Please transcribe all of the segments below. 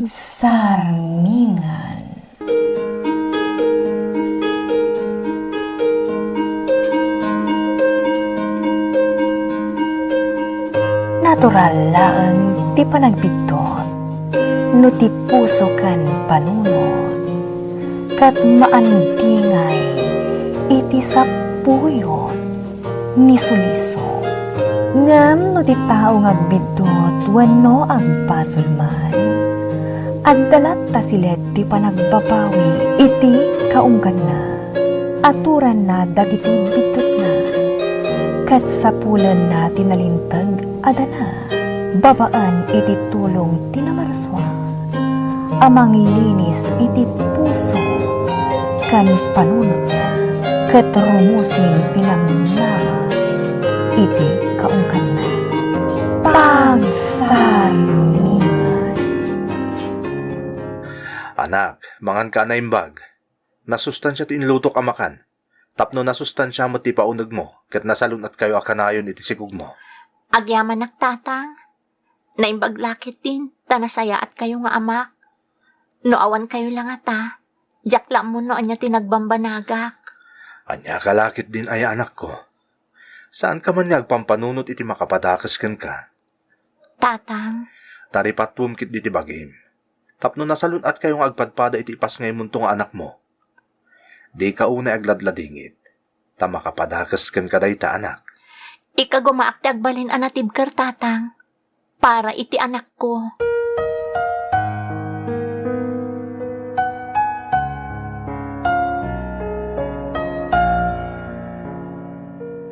Pagsarmingan. Natural laeng ti panagbitot, no ti puso kan panunod, kat maandingay iti sapuyon ni suliso. Ngam no ti tao ngagbitot wenno agpasulman, agdalat ta silet ti panagbabawi iti kaunggan na, aturan na dagiti bitot na, kat sapulan na tinalintag adana, babaan iti tulong tinamarswa, amang linis iti puso kan panunot na, kat rumusing pinamnama iti kaungkan na. Pagsarmingan. Anak, mangan ka na imbag. Nasustansya ti inlutok amakan. Tapno nasustansya mo ti paunag mo, kat nasalunat kayo akanayon iti sigug mo. Agyaman nagtatang, naimbaglakit din, tanasaya at kayo nga amak. No awan kayo lang ata, jakla mo no anya tinagbambanagak. Anya kalakit din ay anak ko. Saan ka man nagpampanunot iti makapadakas ken ka? Tatang, Taripatpum kit diti bagim. Tapno nasalunat kayong agpadpada iti ipas ngay munto nga anak mo. Di ka una agladladingit, ta makapadakas ken kaday ta anak. ikagumaak ti agbalin anatibker tatang, para iti anak ko.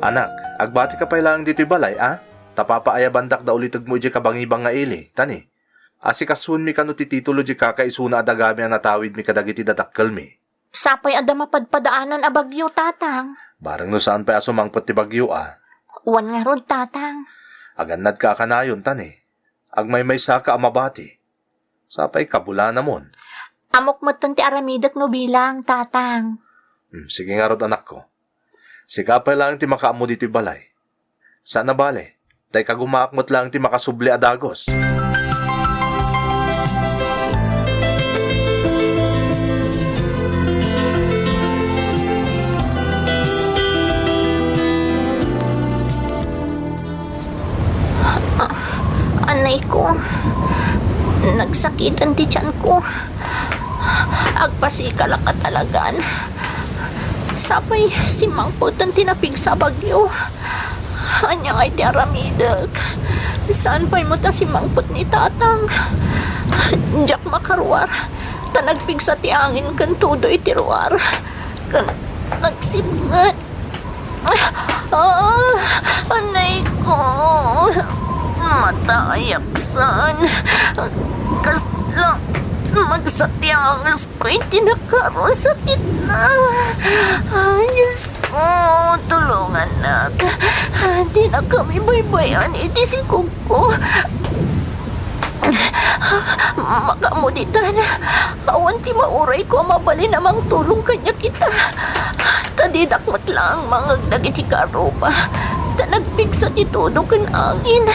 Anak, agbati ka pa ilang dito'y balay, ah? Tapapaaya bandak da ulitag mo iti kabangibang nga ili, tani. Asikasun mi kano ti titulo di kakaisuna adagami ang natawid mi kadagiti datakkel mi. Sapay ada mapadpadaanan a bagyo tatang. Barang no saan pa asumangpot ti bagyo, ah? Wan nga ron tatang. Agannad ka akanayon, tani. Agmay sa ka amabati. Sapay kabula namon. Amok moton ti aramidak no bilang tatang. Sige nga rod anak ko. Sikapay lang ti makaamo dito'y balay. Sana bale, tay kagumakmot lang ti makasubli adagos. Anay ko, nagsakitan ti tiyan ko. Agpasikala ka talagan. Sapay si Mangputan tinapig sa bagyo. Anya ngay ti aramidag. Saan pa'y mo ta si Mangput ni tatang? Diyak makarwar. Ta nagpig sa ti angin kan tudo iti ruwar. Kan nagsibngat. Anay ko. Mata ayaksan. Kaslang magsatiangas ko itinakaro sakit na. Ay, Diyos ko, tulungan na. Di na kami baybayan iti sigog ko. Makamuditan, awan ti mauray ko mabali namang tulong kanya kita. Tadidakmat lang mangagdag iti karopa. Tanagpigsa ti tudo kan angin.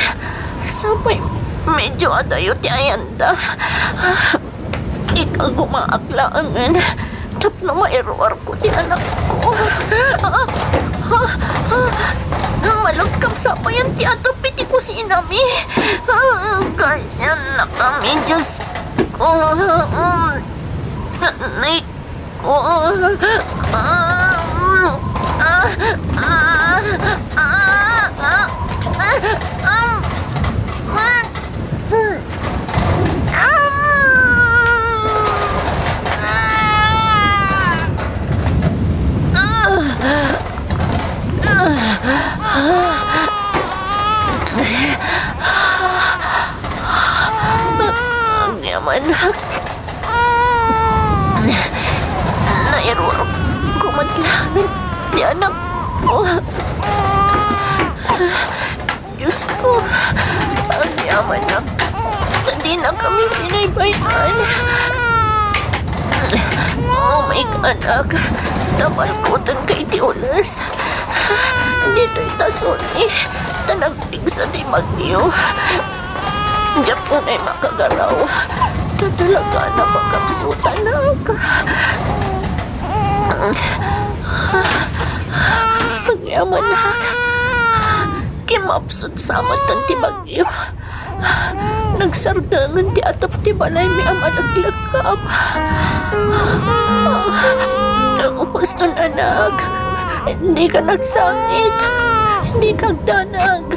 Sabay medyo adayo ti ayanda. Ikaw gumaaklangan. Tapno mairuar ko ti anak ko. Malagkam sapayan ti ato piti kusina mi. Kaya na kami, Diyos ko. Nanay ko. Ang yaman. Nairuar ko madlangan di anak ko. Diyos ko, ang yaman na. Hindi na kami pinaybayan. Oh my anak, nabalkutan kay ti ulas. Dito'y tasoni, tanagpig sa di magyo. Diyak ko na'y makagalaw. Ta talaga na magkapsutan ako. Pagyaman na. Kimapsod sa amatan ti bagyo. Nagsargangan ti atap ti balay mi ama naglakap. Nagupas nun anak. Hindi ka nagsangit. Hindi ka danag.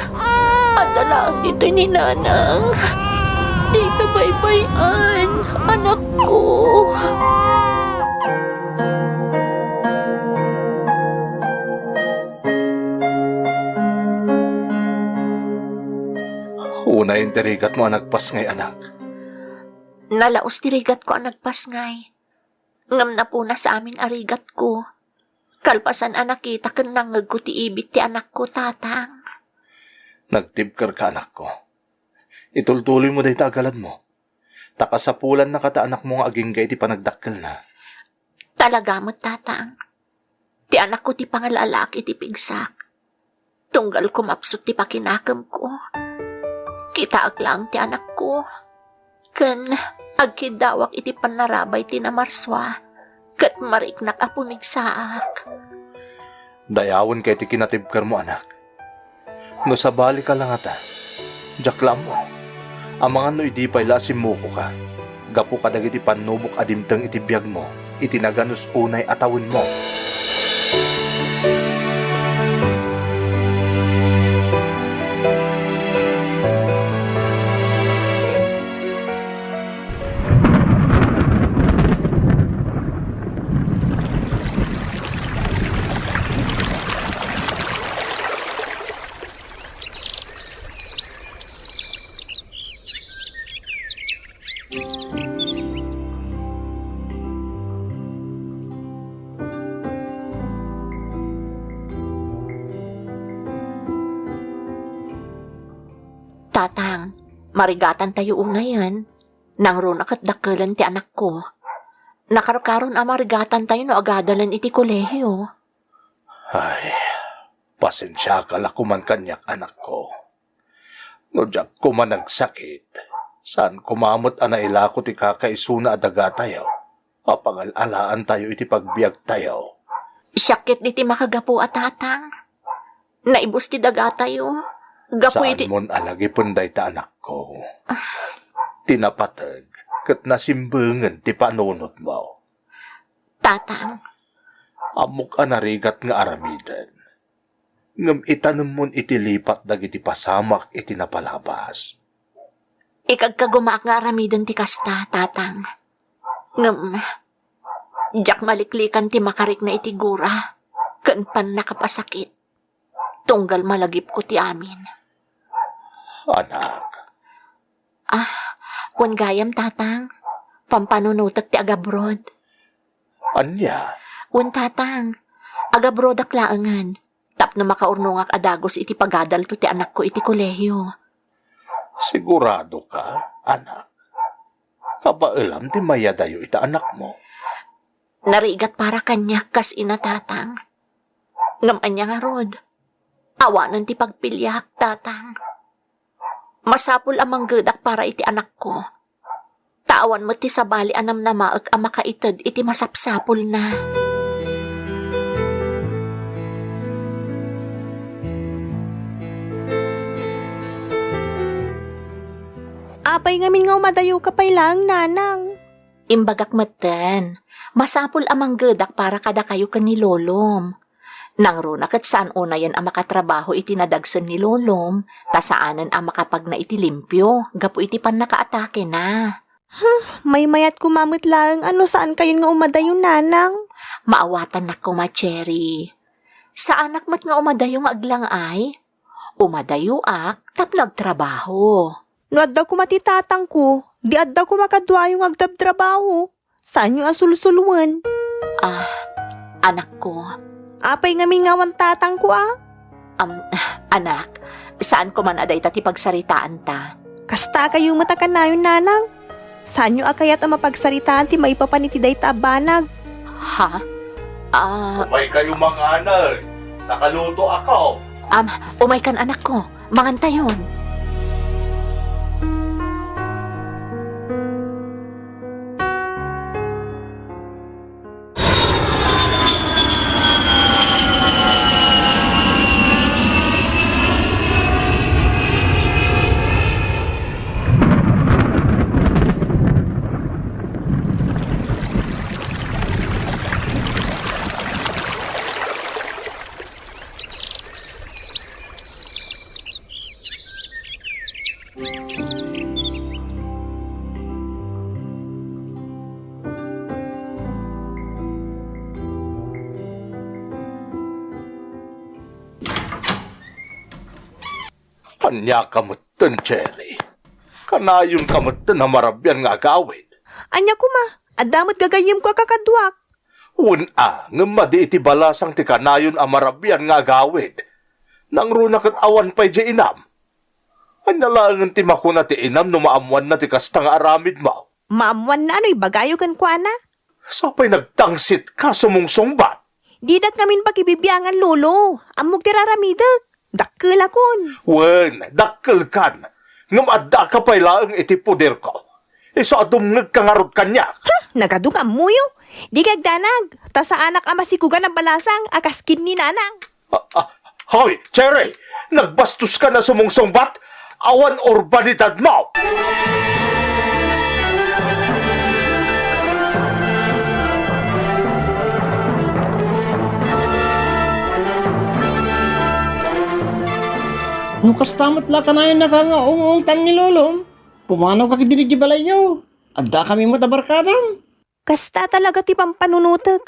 Adalaan dito ni nanang. Di ka baybayan, anak ko. Una yung tirigat mo nagpas ngay anak. Nalaos tirigat ko ang nagpasngay. Ngam na po na sa amin arigat ko. Kalpasan anakita kan nangag ko ti ibit ti anak ko, tatang. Nagtibkar ka anak ko. Itultuloy mo dahi tagalan mo. Takasapulan na kata anak mo nga aging gay ti panagdakkel na. Talaga mo, tatang. Ti anak ko ti pangalalaki ti pigsak. Tunggal ko mapsot ti pakinakam ko. Kitaag lang ti anak ko. Ken agkidawak iti panarabay ti namarswa. Kat mariknak a pumigsaak. Dayawon kay ti kinatibkar mo anak. No sabali ka lang ata. Jaklam mo. Ang mga no idi pa'y lasim mo ko ka. Gapu ka dagiti panubok adimtang itibiyag mo. Itinaganos unay atawin mo. Tatang, marigatan tayo una yan. Nang runak at dakalan ti anak ko. Nakarkaron ang marigatan tayo no agadalan iti kolehiyo. Ay, pasensya ka lakuman kanyak anak ko. No jak ko man nagsakit. Saan kumamot anaila ko ti kakaisuna adaga tayo. Apangalalaan tayo iti pagbiag tayo. Syakit iti makagapo at tatang. Naibus ti daga tayo. Gapo Saan iti... mon alagi punday ta anak ko. Tinapatag kat nasimbengan ti panunot mo. Tatang, Amok anarigat nga aramidan. Ngam itanong mon itilipat dagiti pasamak iti napalabas. ikagkagumaak nga aramidan ti kasta, tatang. Ngam, jak maliklikan ti makarik na iti gura. Kanpan nakapasakit. Tunggal malagip ko ti amin. Anak, Wan gayam, tatang. Pampanunutak ti agabrod. anya, Wan, tatang. Agabrod aklaangan. Tap na makaurnungak adagos iti pagadal to ti anak ko iti kolehiyo. sigurado ka, anak? Kabailam ti mayadayo ita anak mo. Narigat para kanya kas ina, tatang. Ngam anya nga rod. Awanan ti pagpilyak, tatang. Masapul amang gedak para iti anak ko. Tawan mo ti sabali anam na maag ang makaitad iti masapsapul na. Apay ngamin nga umadayo ka pa'y lang, nanang. Imbagak matan, masapul amang gedak para kada kayo kan ni Lolom. Nang runak at saan una yan ang makatrabaho iti nadagsan ni Lolom, tasaanan ang makapag na iti limpyo, gapu iti pan nakaatake na. May mayat kumamit lang, ano saan kayo nga umadayo, nanang? Maawatan na ko, Cherry. Sa anak mat nga umadayo nga aglang ay, umadayo ak taplag trabaho. No addaw ko matitatang ko, di addaw ko makadwa yung agdab-trabaho. Saan yung asulsuluan? Anak ko, Apay ngamin nga wan tatang ko anak, saan ko man aday tati pagsaritaan ta? Kasta kayo matakan na yun, nanang. Saan yung akayat ang mapagsaritaan ti maipapanitiday ta abanag? Ha? May kayo mga anak. Nakaluto ako. Umay kan anak ko, mangantayon. Anya kamutan, Cherry. Kanayon kamutan na marabyan nga agawid. Anya ko ma, adamot gagayim ko kakadwak. Una, nga madi iti balasang ti kanayon a marabyan nga agawid. Nang runa kat awan pa'y di inam. Anya lang ti makuna ti inam no maamuan na ti kasta nga aramid mo. Maamuan na ano'y bagayo kan kwa na. Sapay nagtangsit ka sumungsong ba? Didak ngamin pakibibiyangan lolo. Amog tiraramidag. Dakkel akon. Wen, dakkel kan. Ngam adda ka pa'y laang iti puder ko. Isa adumngag ka nga rod kanya. Nagadugam mo yo. Di kagdanag. Ta sa anak ama si kuga ng balasang akaskin ni nanang. Hoy, Cherry! Nagbastos ka na sumungsong bat? Awan urbanidad mo! Nung kastamat la ka na yung nakangaong tan ni Lolom, pumanaw ka kidinig di balay nyo. Adda kami matabarkadam. Kasta talaga ti pampanunutag.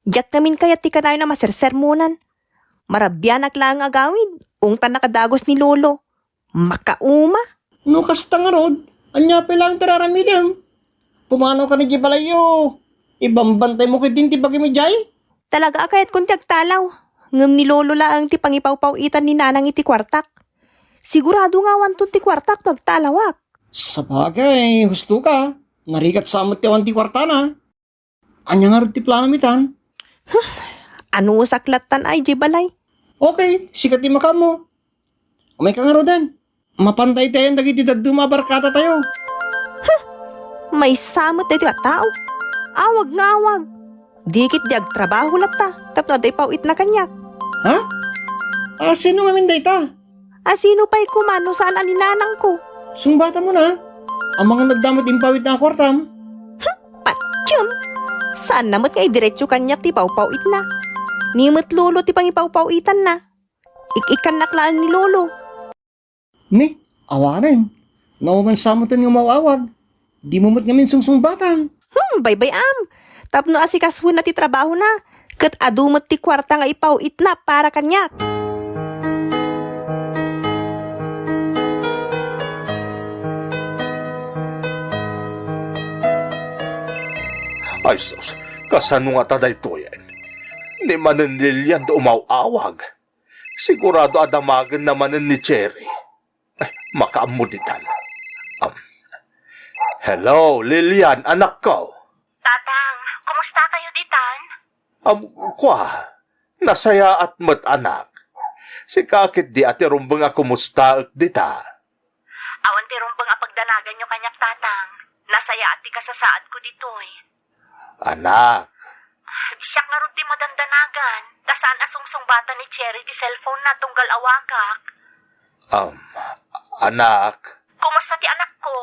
Diyak namin kaya ti kanayo na masersermonan. Marabyanak lang agawid. Ungtan nakadagos ni lolo. Makauma. Nung kasta nga rod, anya pa lang tararamidam. Pumanaw ka ni di balay nyo. Ibang bantay mo kitin ti bagi mi jay. Talaga akayat kung talaw. Ngam ni lolo laang ti pangipaw-pawitan ni nanang iti kwartak. Sigurado nga wantun ti kwartak magtalawak. Sa bagay, husto ka. Narikat sa amot ti awan ti kwarta na. Anya nga rod ti plano mitan. Ano saklatan ay di balay? Okay, sikat ti makam mo. Umay ka nga rodan. Mapantay tayo dagiti daddu mabarkata tayo. May samot dito at tao. Awag nga awag. Dikit di agtrabaho lata. Tapno day pawit na kanyak. Ha? Sino nga minday ta? Sino pa'y kumano saan aninanang ko? Sumbata mo na. Ang mga nagdamot impawit na kwartam. Patsyum! Saan namot nga idiretso kanyak ti pawpawit na? Nimot lolo ti pangipawpawitan na. Ikan naklaan ni lolo. Ni, awanin. Nauman samutan nga mawawag. Di mo mo't ngamin sungsungbatan. Bye-bye am. Tapno asikaswin na ti trabaho na. Kat adumot ti kwarta nga ipawit na para kanyak. Ay sus, kasano nga taday to yan? Ni manan Lilian da umawawag. Sigurado adamagan naman ni Cherry. Ay, makaamuditan. Hello, Lilian, anak ko. Tatang, kumusta kayo ditan? Kwa, nasaya at mat anak. Si kakit di ati rumbang a kumusta at dita. Awan ti rumbang apagdanagan nyo kanyak tatang. Nasaya at ti kasasaad ko ditoy. Anak, Siyak nga ron ti madandanagan. Tasaan asungsong bata ni Cherry ti cellphone na tunggal awakak. anak, Kumusta ti anak ko?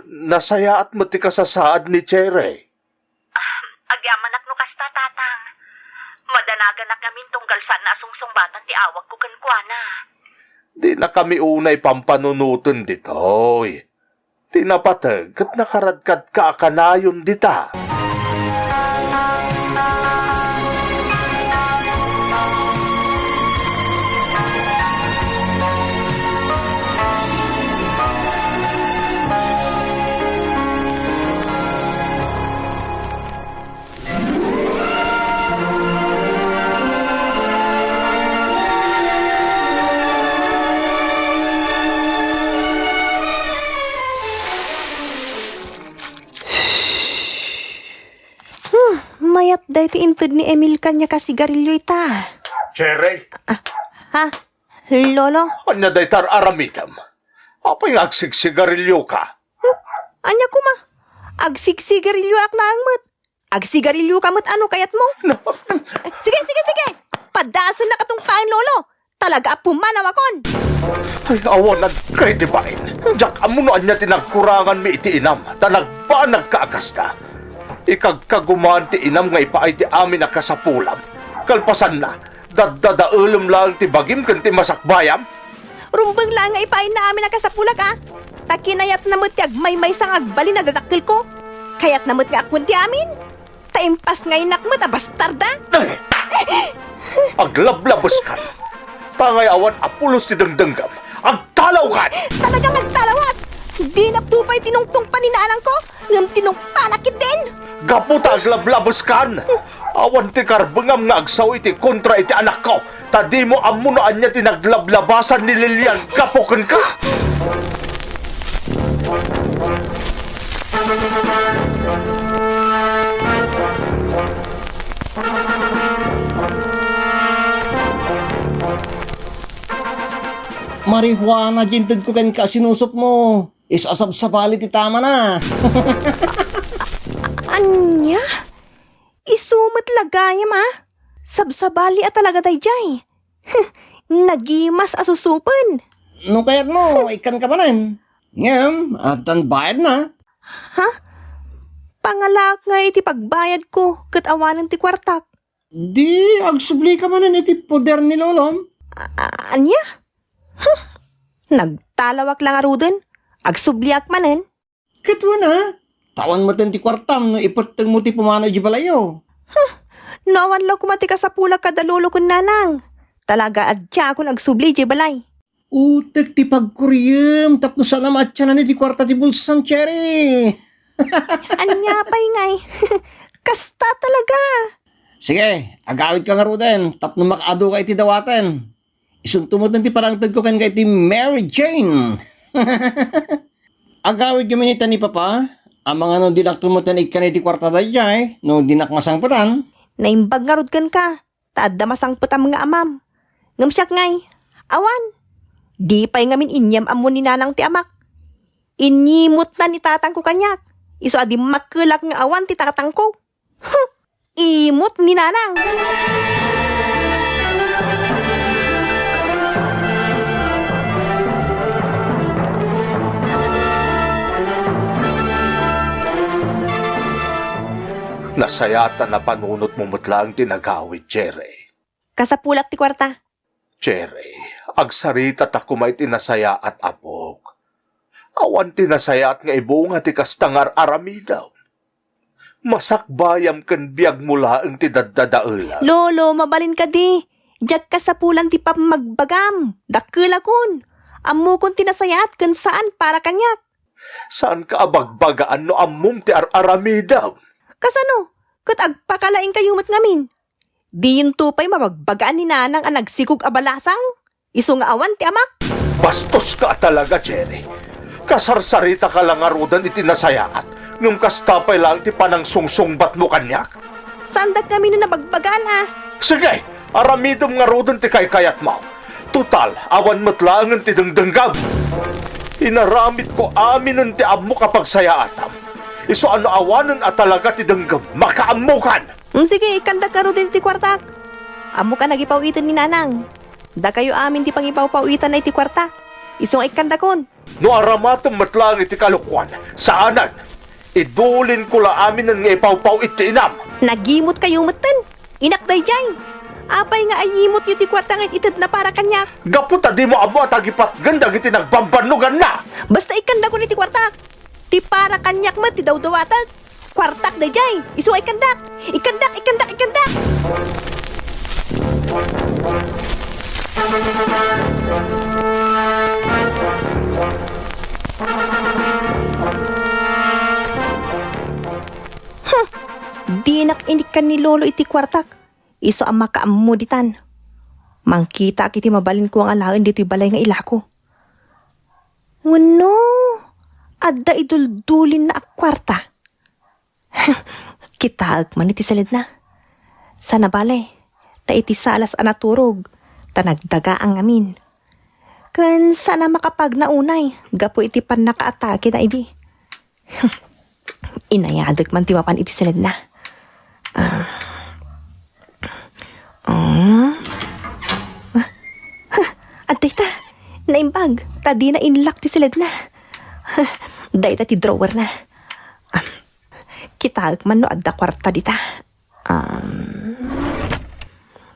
nasaya at mati ka sa saad ni Cherry. Agyaman no kasta tatang. Madanagan na kami tunggal saan na asungsong batan ti awag ko kankwana. Di na kami unay pampanunutan ditoy. Tinapatag kat nakaradkad ka akanayon dita. Mayat day ti intud ni Emil kanya kasigarilyo ita. Cherry, Ha? Lolo? anya day tar aramidam. Apay nga agsigsigarilyo ka. Anya ko ma? Agsigsigarilyo ak laang mat. Agsigarilyo ka mat ano kayat mo? Sige! Padasan na katong paang lolo. Talaga pumanawakon. Ay, awanan kay di bain. Jak amuno anya tinagkurangan mi iti inam. Tanagba nagkaagasta. Ikagkagumaan ti inam nga ipaay ti amin na kasapulam. Kalpasan na, dadadaulam lang ti bagim kan ti masakbayam. Rumbang lang nga ipain na amin nakasapulag Takinayat namot ti agmay-may sang agbali na dadakil ko. Kayat namot nga akwan ti amin. Taimpas ngay nakmat bastarda. Aglablabos ka. Tangay awan apulos ti dengdenggam. Ang talaw ka! Talagang nagtalawat! Di naptupay tinungtong paninanang ko, ngam tinungpanakit din! Gaputa aglablabos kan! Awan ti karbengam nga agsaw iti kontra iti anak ko. Tadi mo amunaan niya tinaglablabasan ni Lilian. Gapukan ka! Marihuana jintad ko kan ka sinusop mo. Isasabsabali ti tama na. Anya? Isumat lagayam Sabsabali at talaga day jay. Nagimas asusupan. No kayat mo, ikan ka pa rin. Ngam, at ang bayad na. Pangalak nga iti pagbayad ko, kat awanan ti kwartak. Di, agsubli ka man iti poder ni Lolom. Anya? Nagtalawak lang aruden. Agsubliak manen. Katwa na. Tawan mo ti kwartam no ipatag mo ti pumano di balayo. Nawan lang kumati ka sa pula kadalolo kun nanang. Talaga adya ako nagsubli di balay. Utek ti pagkuryem. Tapno sana matya na ni ti kwarta ti bulsang cherry. Anya pa'y ngay. Kasta talaga. Sige, agawid ka nga Ruden. Tapno makado ka iti dawaten. Isuntumot na ti parangtad ko kan ka iti Mary Jane. Agawid kami ni tani papa. Ang mga no dinaktumot na ikan iti kwarta da jay. No dinakmasangpatan. Naimbag nga rudkan ka. Taadda masangputam nga amam. Ngam siyak ngay. Awan. Di pa'y ngamin inyam amon ni nanang ti amak. Inyimot na ni tatang ko kanyak. Iso adi makulak nga awan ti tatang ko. Imot ni nanang. Nasayatan na panunot mo mutlang tinagawid, Jerry. Kasapulak ti kwarta. Jerry, agsarita ta kumay tinasaya at apog. Awan tinasayat nga ibunga ti kastangar aramidaw. Masakbayam ken biag mula ang ti daddadaula. Lolo, mabalin ka di. Diyak kasapulan ti pap magbagam. Dakilakon. Ammo kon tinasayat ken saan para kanyak. Saan ka abagbagaan no ammum ti aramidaw? Kasano? Kat agpakalaing kayumot ngamin. Di yung tupay mabagbagaan ni nanang ang nagsikog abalasang. Iso nga awan ti amak. Bastos ka talaga, Jerry. Kasarsarita ka lang arudan iti nasayaat. Ngum kastapay lang ti panang sungsungbat mo kanyak. Sandak kami na nabagbagaan Sige, aramidom nga arudan ti kaykayat mo. Tutal, awan mo't lang ti dengdenggam. Inaramit ko amin ti amo kapag sayaatam. Iso ano awanan at talaga ti denggam, makaamukan! Sige, ikandak ka rin ti kwartak. Amo ka nagipawitan ni nanang. Da kayo amin ti pangipaw-pawitan na iti kwarta. Iso nga ikandakon. No aramatom matlang iti kalukwan, saanan? Idulin ko la amin nga ipaw-paw iti inam. Nagimot kayo matan. Inakday jay. Apay nga ayimot yu ti kwarta nga itid na para kanyak. Gaputa di mo abo at agipat ganda iti nagbambanugan na! Basta ikandakon iti kwartak. Ti para kanyak mo ti dawdawatag. Kwartak day jay. Iso ay kandak. Ikandak. Di nakinikan ni Lolo iti kwartak. Iso ang makaamuditan. Mangkita kiti mabalin ko ang alain dito balay nga ilako. Wano? Adda iduldulin na akwarta. Kitaag man iti salid na. Sana balay, ta iti salas anaturog, ta nagdaga ang amin. Kan sana makapag naunay, gapo iti pan nakaatake na idi. Inayadag man tiwapan iti salid na. Aday ta, naimbag, ta di na inlock ti salid na. Day ta ti drawer na. Kitag man no adda kwarta dita.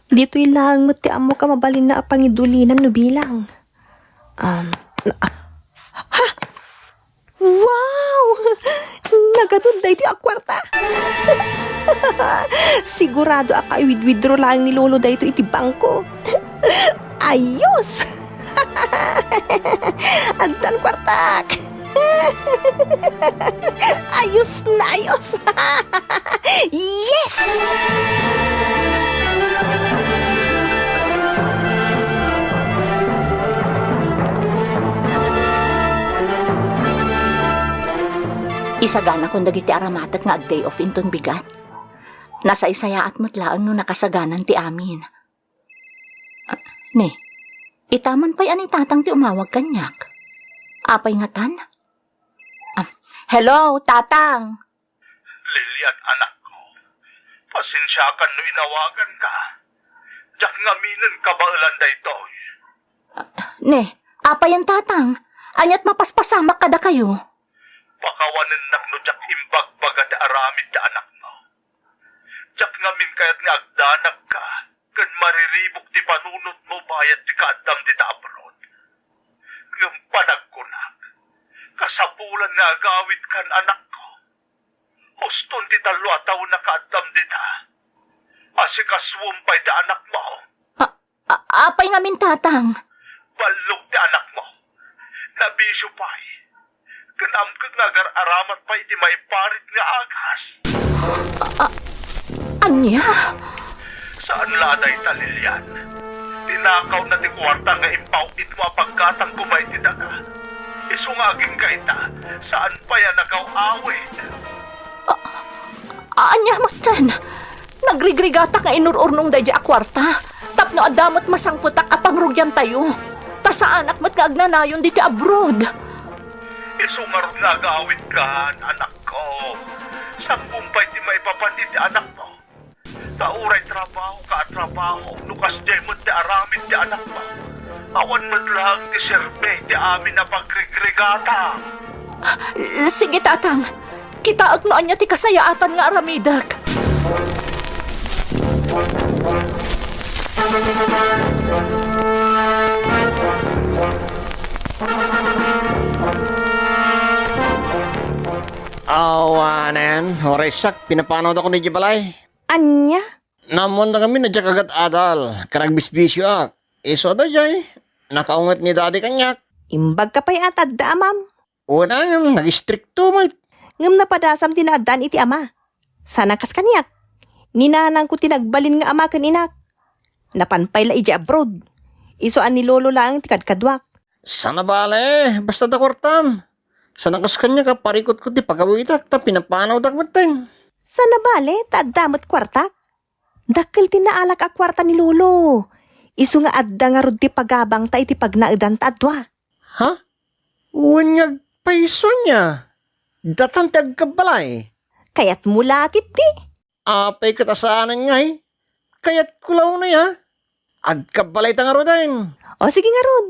Dito ilang mo ti amo ka mabalin na apangidulinan no bilang. Wow! Nagatunday di akwarta. Sigurado aka i-withdraw lang ni Lolo dahito iti bangko. Ayos! Addan kwartak! Ayos na ayos! Yes! Isagana kong dagiti aramatak nga day off inton bigat. Nasa isaya at matlaan no nakasaganan ti amin. Ne, itaman pa'y ani tatang ti umawag kanyak. Apay nga tan? Hello, tatang! Lilian, anak ko. Pasensya ka no inawagan ka. Diyak ngaminin ka ba ulanday to? Ne, apay ang tatang. Anyat mapaspasamak kada kayo. Pakawanan nak no diyak imbag bagad aramid da anak mo. Diyak ngamin kaya't nga agdanag ka. Kan mariribok ti panunot mo bayat ti kaadam ti abroad. Yung panagkunak. Kasapulan nga agawit kan anak ko. Huston ti talwa taon na kaadam di ta. Asikaswumpay da anak mo. Apay ngamin tatang. Balog ti anak mo. Nabisyo pa'y. Kanam ka nagar-aramat pa'y di may parit nga agas. Anya? Saan laday ta, Lilian? Tinakaw na ti kwarta nga impawit mo pagkatang kumay ti daga. Isungaging ka ita, saan pa yan nakaw-awit? Anya matan? Nagrigrigata nga inururnong dadya akwarta. Tapno adamot masangputak apang rugyan tayo. Ta saan akmat nga agnanayon diti abroad. Isungarot nga agawit ka, anak ko. Sang kumpay ti may papatid ti anak mo. Tauray trabaho ka at trabaho. Lukas jay mo ti aramid ti anak mo. Awan mo lang ti serbe ti amin na pagrigrigata. Sige tatang. Kita agnoan niya ti kasayaatan nga aramidag. Awanan, horesak, pinapanood ako ni Jibalay. Anya? Namunta kami na dyan kagat adal, kanagbisbisyo ak. Iso da jay, nakaungat ni daddy kanyak. Imbag ka pa'y atad da, ma'am. Una nga, nag-stricto, mate. Ngam na padasam tinaadan iti ama. Sana kas kanyak. Ninanang ko tinagbalin nga ama kaninak. Napanpay la iji abroad. Isoan ni lolo lang tikadkadwak. Sana bale, basta da kortam. Sana kas kanya ka parikot ko ti pagawitak, ta pinapanaw dak matin. Sana bale, taadamot kwartak. Dakkel tinaalak a kwarta ni lolo. Isu nga adda nga rod ti pagabang ta iti pagnaidan ta adwa. Ha? Uwanyag paiso niya. Datan ti agkabalay. Kayat mulakit ti. Apay katasanan nga eh. Kayat kulaw na ya. Agkabalay ta nga rodain. O sige nga rod.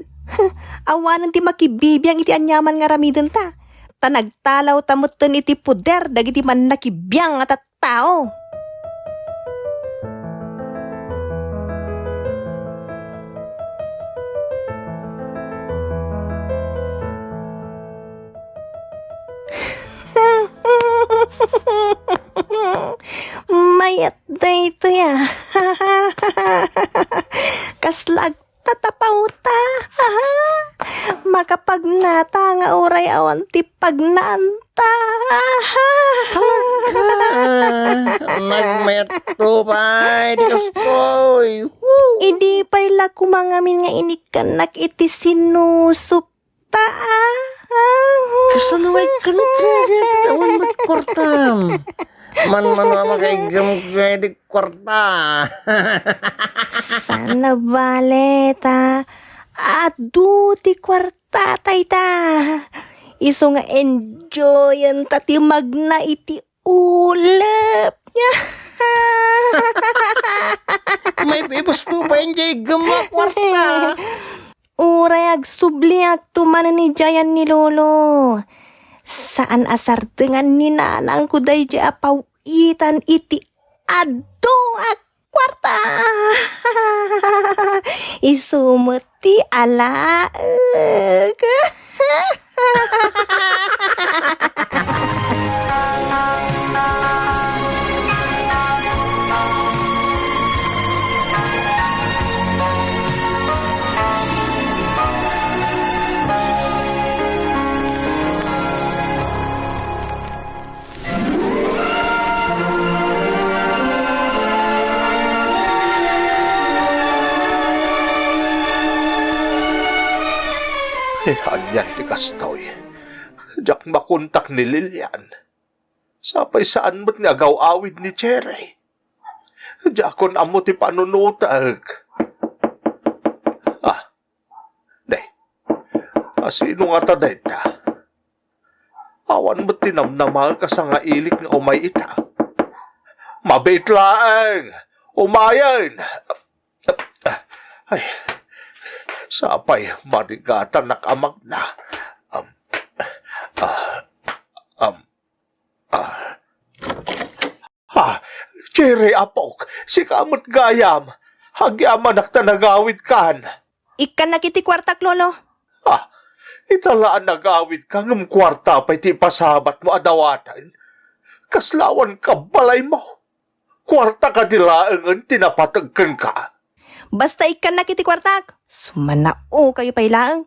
Awanan ti makibibiyang iti anyaman nga ramidan ta. Ta nagtalaw tamutten iti puder dagiti man nakibiyang at tao. Mayat na ito ya. Kaslag tatapauta. Makapagnata nga oray awan ti pagnaanta. Nagmayat to pa. Di kastoy. Woo! Idi pa'y la kumangamin nga inikanak iti sinusupta. Kasanaway ka na kagad. Awan magkortam. Man kay gamgay di kwarta. Sana baleta. Adu ti kwarta tayta. Iso nga enjoyan tati magna iti ulap niya. May pibusto pa yun jay gamak kwarta. Uray ag subliak tumanan ni Jayan ni Lolo. Saan asar dengan ni nanang kuday ja pawitan iti ado ak kwarta. Isumeti alaeg. Anyan ti kastoy. Jak makontak ni Lilian. Sapay saan mo't nga gaw-awid ni Cherry. Jakon amo ti panunutag. Day. Sino nga taday ta? Awan mo't tinamnamal ka sa nga ilik nga umay ita. Mabait laang! Umayan! Ay, sapay, marigatan nakamag na. Cherry apok, si kamot gayam, hagyaman nakta nagawid kan. Ikan nakiti kwartak, lolo. Italaan nagawid ka ng kwarta pa iti pasabat mo adawatan. Kaslawan ka balay mo. Kwarta ka dilaangan tinapatagkan ka. Basta ikan nakiti kwartak. Sumanao kayo pailaang.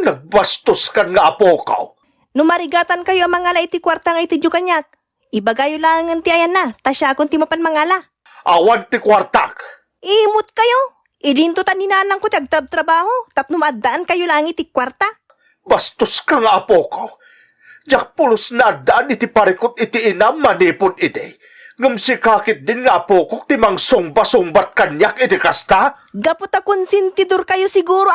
Nagbastos ka nga apokaw. Numarigatan kayo ang mga laiti kwarta nga iti kanyak. Ibagayo lang ang tiayan na, tasya kung timapan mangala. Awan ti kwartak. Imut kayo. Idintutan ni nanang ko tagtrabaho, tapno maadaan kayo lang iti kwarta. Bastos ka nga apokaw. Jak pulos na daan iti parikot iti inam manipon ide. Ngam si kakit din nga apokok ti mang sumba-sumbat kanyak iti kasta. Gapot a konsintidor kayo siguro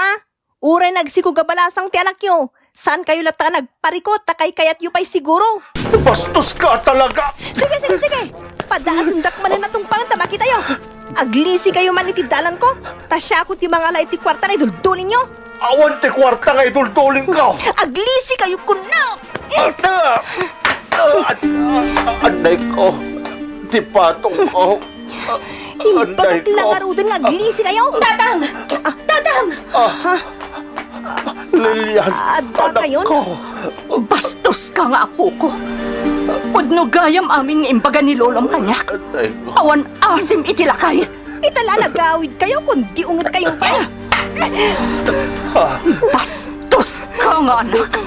Uray nagsiko gabalasang ti anak nyo. Saan kayo lata nagparikot, takay kayat yu pa'y siguro. Bastos ka talaga. Sige. Padaan sundak man na natong pangtama kita yo. Aglisi kayo man iti dalan ko. Tasya ko ti mga laiti kwarta na iduldulin nyo. Awan ti kwarta nga idulduling ka. Aglisi kayo kunaw. Anday ko. Di patong ko. Impagat lang arudin nga aglisi kayo. Tatang! Tatang! Lilian, Adda anak kayon? ko. Bastos ka nga, apo ko. Pudno gayam amin nga imbaga ni lolong kanyak. Anday ko. Awan asim itilakay. Itala nagawid kayo kundi ungat kayong pa. Bastos ka nga, anak.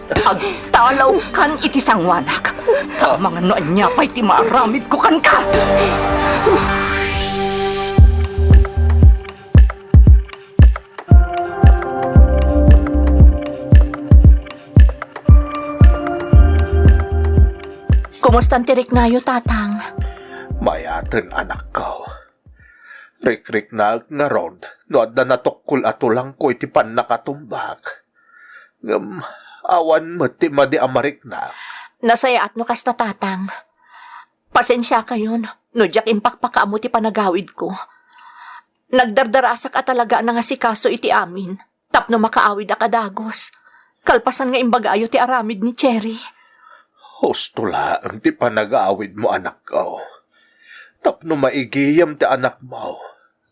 Agtalaw kan iti sangwanak. Mga noan niya pa'y ti maaramid ko kan ka. Kumusta ang tirik nayo, tatang? Mayatan anak ko. Rik-rik na ron. No adda natukul atulang ko iti pan nakatumbag. Awan mo ti madi amarik na. Nasaya at no kasta, tatang. Pasensya kayon. No jak impakpaka mo ti panagawid ko. Nagdardarasak at talaga na nga si kaso iti amin. Tapno makaawid akadagos. Kalpasan nga imbagayo ti aramid ni Cherry. Hostula ang ti panag-aawid mo anak ko. Tapno maigiyam ti anak mo.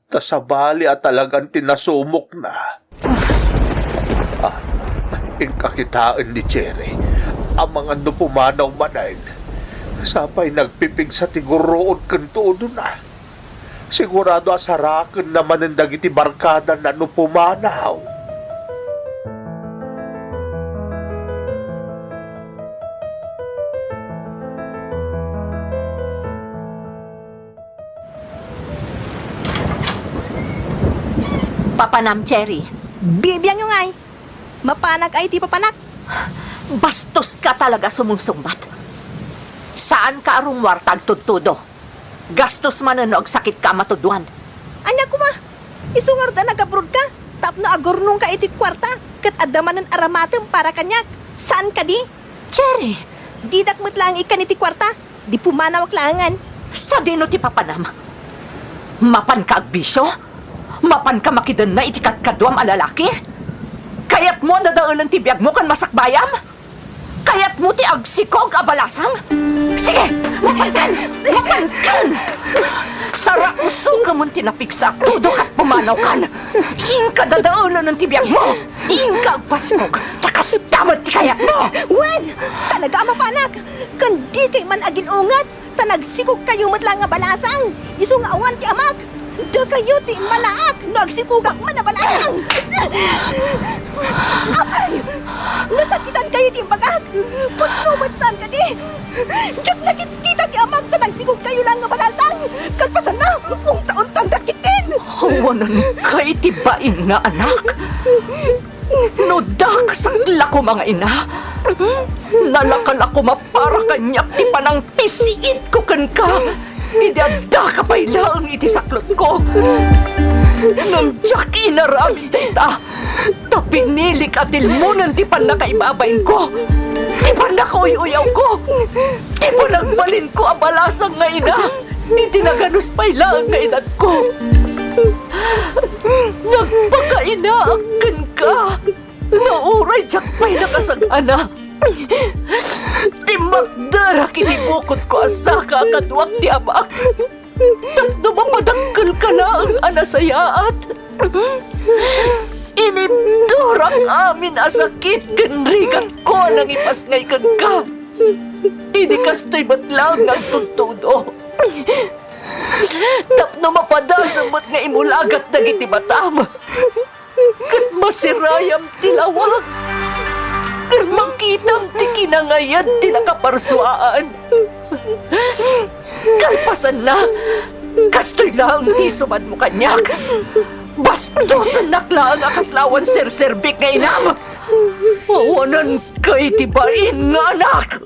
Tasabali at talagang tinasumok na. Ingkakitaan ni Cherry. Ang mga pumanaw manay. Sapay nagpipig sa tiguroon kantudo na. Sigurado asarakan naman ang dagiti barkada na pumanaw. Papanam, Cherry. Bibiyang yung ay. Mapanak ay ti papanak. Bastos ka talaga sumungsumbat. Saan ka arong wartag tudtudo? Gastos mananog sakit ka matuduan. Anya kuma. Isungar da nag-abroad ka. Tapno agurnong ka iti kwarta. Kat adamanan aramatem para kanyak. Saan ka di? Cherry, Didak mo't lang ikan iti kwarta. Di pumanawak langan. sa dino ti papanam? Mapan ka agbisyo? Mapan ka makidan na itikat kadwam alalaki? Kayat mo nadaulan ti biyag mo kan masakbayam? Kayat mo ti agsikog abalasang? Sige! Mapan kan! Sara usong ka mong tinapiksa, tudo ka't pumanaw kan! Ingka dadaulan ng ti biyag mo! Ingka agpasikog! Takas damot ti kayat mo! Wan! Talaga mapanak! Kandi kay man agin ungat! Tanagsikog kayo matlang nga balasang! Iso nga awan ti amag! Da kayo ti malaak! Nagsikugak man na balasang! Apay! Nasakitan kayo ti bagak! Pagnumat saan ka di! Diyak nakikita ti amag ta nagsikog kayo lang nga balasang! Kalpasan na! Kung taon-taon dakitin! Hawanan kay tibain nga anak! Nodak sakla ko mga ina. Nalakal ako mapara kanyak ti panang pisiit ko kan ka. Idada ka pa ilang iti saklot ko. Namjak inarami dita. Tapinilik at ilmunan ti pan nakaibabain ko. Ti pan nakauyaw ko. Ti pan nagbalin ko abalasang nga ina. Iti naganus pa ilang nga edad ko. Nagpakainaakan ka. Nauray jak pa'y nakasagana. Timakdara kinibukot ko asaka katwak ti amak. Tapno mapadagkal ka na ang anasayaat. Inibdorak amin asakit kanrigat ko nang ipasngay kan ka. Hindi kastoy matlang ang tuntudo. Tapno mapadasamot nga imulagat na giti batam. Kat masirayam tilawag. Kat makitang ti kinangayad ti nakaparsuaan. Kalpasan na. Kastoy lang ti sumad mo kanyak. Bastusan nakla ang akaslawan serserbik nga inam. Mawanan kay tibain nga anak.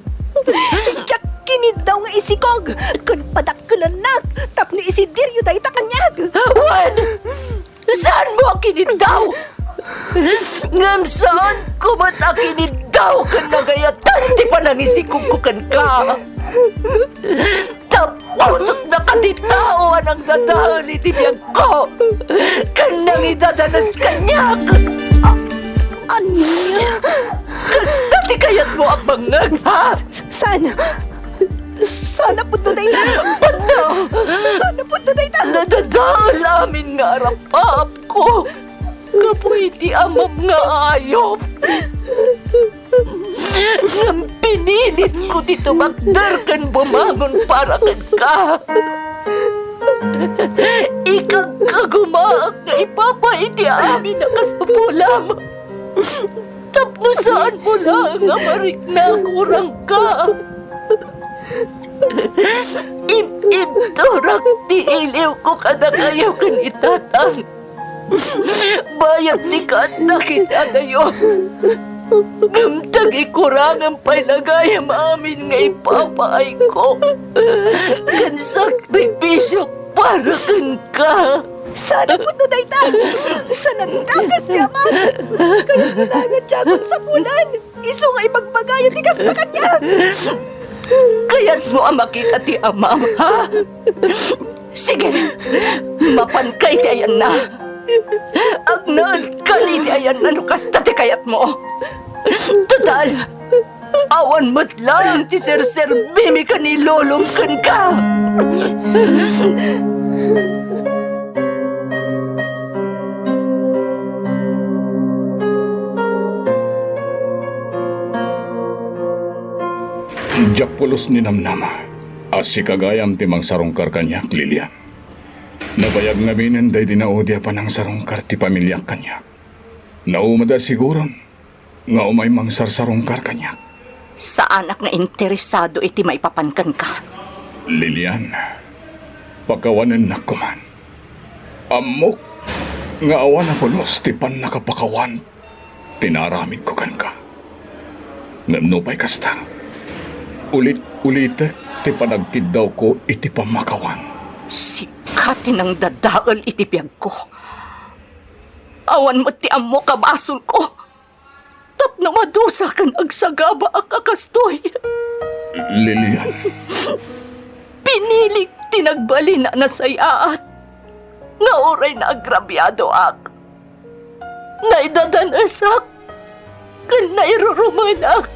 Yak kinid daw nga isikog. Kun padakkelan nak. Tapno isidiryo dayta kanyag. Wan! Saan mo kinidaw? Ngam saan ko matakinidaw ka nagayatan di pa nangisikugkukan ka? Taputot na katitaoan ang dadaan itibiyag ko. Kanang idadanas kanyag. Anya? Kasta di kayat mo ang bangag, ha? Sana. Sana po to dayta. Pagno! Sana po to dayta. Nadadaan amin nga arapap ko. Kapwiti amam nga ayop. Nang pinilit ko dito magdar kan bumangon para kan ka. Ikag kagumaak na ipapaiti amin na kasapulam. Tapno saan mo lang nga marik na kurang ka. Ib-ib-dorak di iliw ko kada kayaw kan itatang. Bayat ni kanta kita dayo. Gamtag ikurangan pa'y lagayam amin nga ipapaay ko. Kan sakripisyo para kan ka. Sana po to dayta. Sana tagas ni amat. Kaya nilangan siya akong sapulan. Iso nga ipagbagayo tigas na kanya. Kaya't mo ang makita ti amam, ha? Sige, mapankay ti ayan na. Agnaad ka ni ti ayan na lukas na ti kayat mo. Total, awan mo't lang ti ser-serbimi ka ni lolongkan ka. Jak pulos ni Namnama, as si kagayam timang sarungkar kanyak, Lilian. Nabayag nga binin day dinaudya pa ng sarungkar ti pamilyak kanyak. Naumada siguron, nga umay mang sarsarungkar kanyak. Sa anak na interesado iti maipapankan ka. Lilian, pagkawanan na kuman. Amok, nga awan na pulos ti pan nakapakawan. Tinaramid ko kan ka. Namnupay kasta. Ulit-ulitek ti panagkid daw ko iti pamakawan. Sikatin ang dadaal iti biyag ko. Awan mo ti amo kabasol ko. Tapno madusa kan agsagaba ang kakastoy. Lilian, Pinilig tinagbali na nasayaat. Nga oray na agrabyado ak. Naidadanasak. Kan nairurumanak.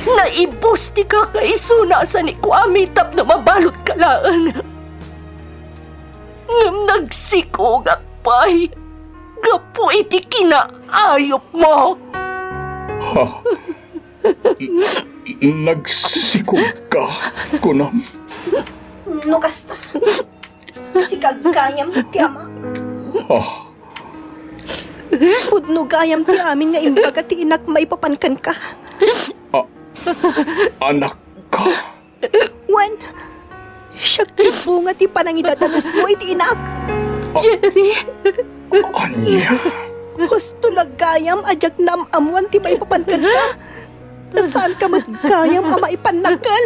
Naibos ti ka kaisuna sa ni Kwame tap na mabalot kalaan. Ngam nagsikog akpay. Gapu iti kinaayop mo. ha? Nagsikog ka, kunam. No kasta. Si kagayam ti ama. Ha? Pudno gayam ti amin nga imbaga ti inak maipapankan ka. Anak ka? Wan, siya ti bunga ti panangidadanas mo iti inak. Jerry, Anya? Husto lagayam ajak nam amuan ti maipapankan ka. Saan ka matgayam ama ipanakal?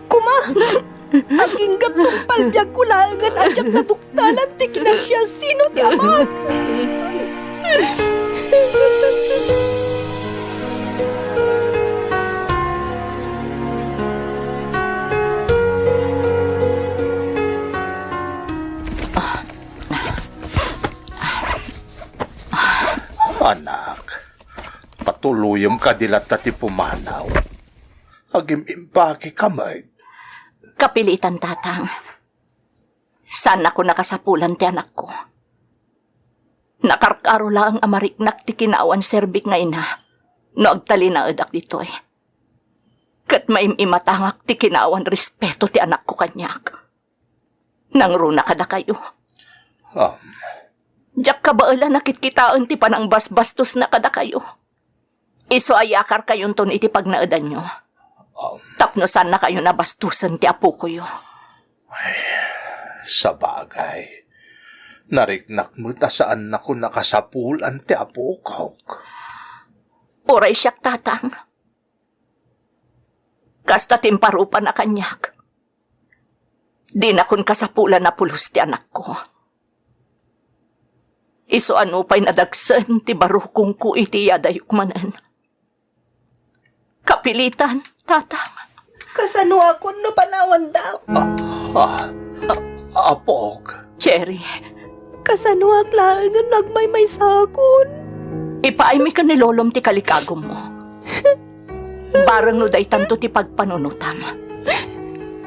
Kuma, aging gatong palbyag kulangan ajak natuktalan ti kinasya sino ti amag. Anak, patuluyom ka dilat na ti pumanaw. Agim impaki kamay. Kapilitan, tatang. Saan ako nakasapulan ti anak ko? Nakarkaro lang ang amariknak ti kinaawan serbik nga ina. No agtali na edak ditoy. Kat maimimatangak ti kinaawan respeto ti anak ko kanyak. Nangruna kada kayo. Diyak kabaala nakitkitaan ti panang basbastos na kada kayo. Iso ayakar kayon ton iti pagnaedan nyo. Tapnosan na kayo nabastusan ti apo ko yo. Sa bagay, nariknak mo ta saan ako nakasapulan ti apo ko. Oray siyak, tatang. Kasta timparupan na kanyak. Di na kun kasapulan na pulos ti anak ko. Iso ano pa'y nadagsan ti barukong ko iti yadayuk manan. Kapilitan, tatang. Kasano ako no panawan daw? Apok. Cherry, Kasano aklangan nagmaymay sakon? ipaay mi ka ni lolom ti kalikagom mo. Barang no day tanto ti pagpanunutam.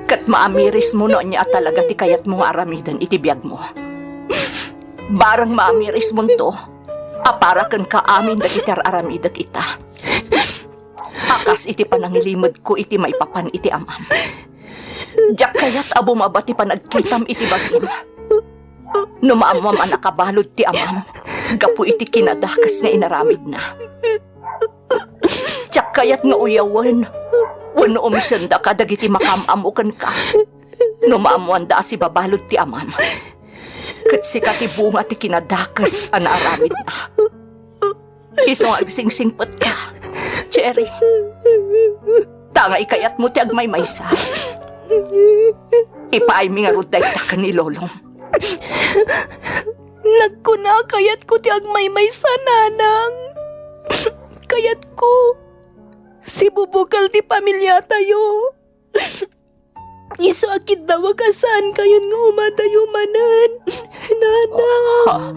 Kat maamiris mo no niya talaga ti kayat mo nga aramidan iti biyag mo. Barang maamiris mo to, aparakan ka amin da iti aramidag ita. Akas iti panangilimod ko iti maipapan iti amam. Diyak kayat abo mabati panagkitam iti bagim. Numaamam ang nakabalod ti amam, gapu iti kinadakas nga inaramid na. Diyak kayat nga uyawan, wano umisyanda ka dagiti makamamukan ka. Numaamuan da si babalod ti amam. Kat si katibunga ti kinadakas ang naaramid na. Isong agsingsingpot ka, Cherry. Tanga ikayat mo ti agmay maysa. Ipaay mi nga ruday ta ka ni Lolong. Nagkuna kayat ko ti agmaymay sa nanang. Kayat ko. Si bubukal ti pamilya tayo. Iso akit daw akasan kayon nga umadayo manan. Nanang.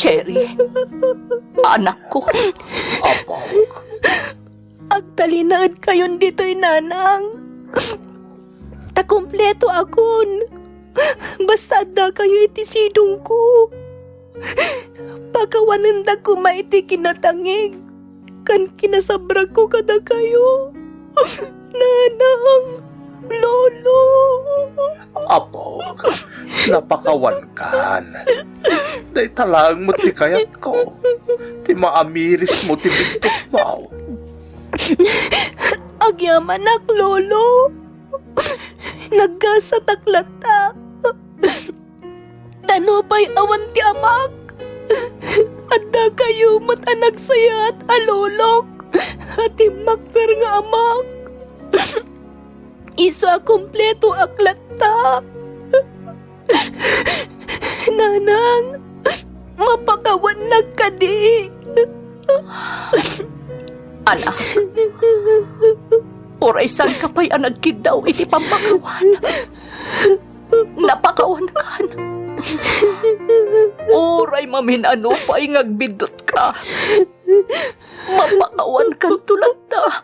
Cherry, anak ko. Apok. Agtalinaad kayon dito'y nanang. Takumpleto akon. Basta da kayo iti sidong ko. Pagkawanan da ko maiti kinatangig. Kan kinasabra ko kada kayo. Nanang. Lolo. Apok. Napakawan kan. Day talang mo ti kayat ko. Ti maamiris mo ti bintos mo. Agyaman ak, Lolo. Nagasa taklata. Tano pa'y awan ti amak. Adda kayo matanak saya at alolok. Ati makter nga amak. Isa kompleto aklata. Nanang, mapakawan nagkadi. Anak, oray saan ka pa'y anagkid daw iti pampakawan. Napakawan kan. Oray maminano pa'y ngagbidot ka. Mapakawan kan tulad ta.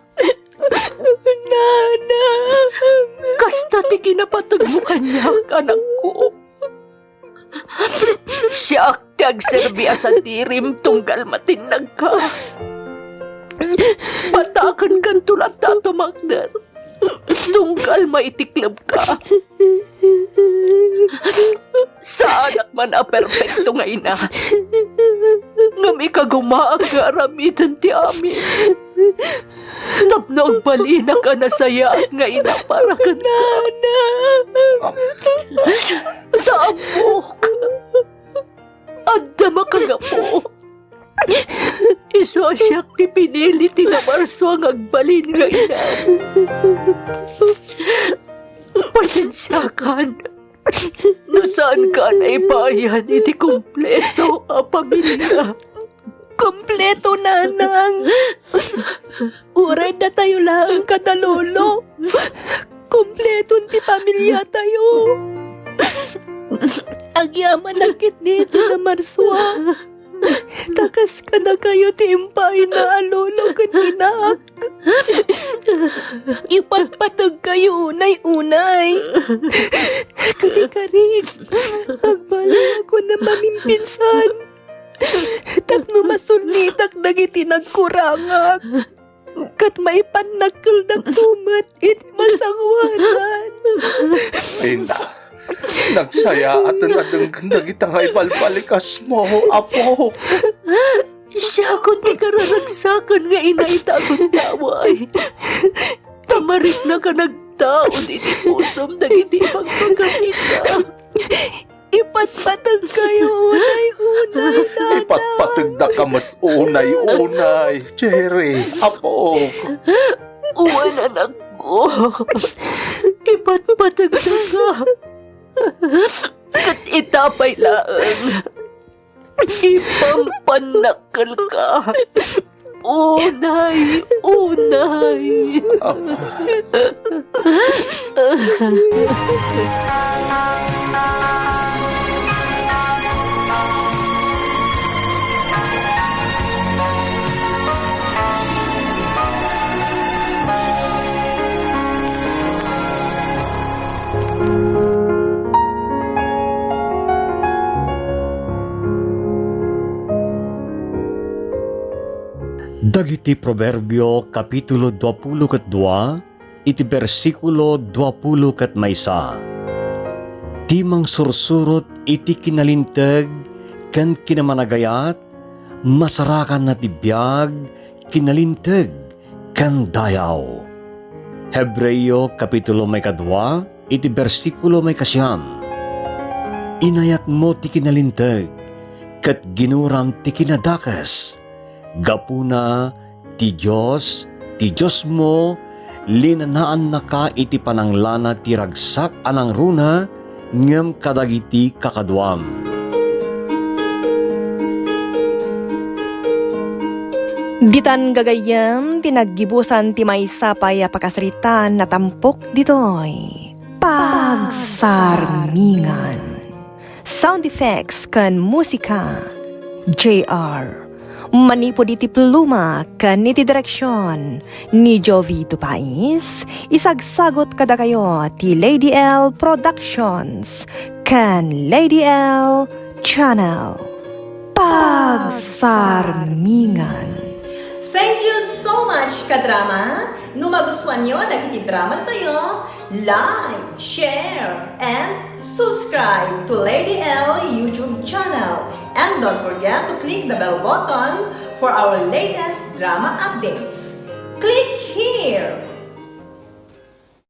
Nanang. Kasta ti kinapatag mo kanya, anak ko. Siya ti agserbi sa tirim tunggal matinag ka. Patakan kan tulad ta tumakder. Tunggal maitiklab ka. Sa anak man a perfecto nga ina. Ngam ikagumaag nga aramidan ti amin. Tapno agbalina ka na saya at nga ina para ka Sa amok. Andama ka nga po. Iso siyak ti pinili ti na Marso ang agbalin nga ina. Pasensyakan. No saan ka na ibayan iti kumpleto a pamilya. Kompleto na nang. Uray na tayo lang kada lolo. Kompleto ti pamilya tayo. Agyaman na kit nito na Marswa. Takas ka na kayo timpay na alolo kaninak. Ipagpatag kayo unay-unay. Kati-karig, agbala ako na mamimpinsan. Tapno masulnitak dagiti nagkurangak. Kat maipanakil na tumat iti masangwanan. Inda, nagsaya at ang nagitang ay palpalikas mo, apo. Siya ko ti kararagsakan nga inaitagon taway. Tamarik na ka nagtaon iti pusom dagiti pagpagamit ka. Ipatpatag kayo unay-unay na. Ipatpatag na kamat unay-unay, Cherry, apo. Uwan anak ko. Ipatpatag na ka. Kat itapay laang. Ipampanakal ka. Unay, unay. Dagiti Proverbio Kapitulo 22, iti bersikulo 20 ket maysa. Timang sursurot iti kinalinteg ken kinamanagayat, masarakan na tibiyag, kinalinteg ken dayaw. Hebreo Kapitulo 2, iti bersikulo 9. Inayat mo ti kinalinteg, ket ginuram ti kinadakas. Gapuna ti Diyos mo, linanaan na ka iti pananglana ti ragsak anang runa, ngem kadagiti kakadwam. Ditan gagayam, tinaggibusan ti maysa pay pakasritan na tampok ditoy. Pagsarmingan. Sound effects kan musika. JR. Manipod iti pluma kan iti direksyon ni Jovito Pais, isagsagot kada kayo ti Lady L Productions kan Lady L Channel. Pagsarmingan. Thank you so much, kadrama. No magustuhan nyo nagiti dramas tayo, like, share, and subscribe to Lady L YouTube channel. And don't forget to click the bell button for our latest drama updates. Click here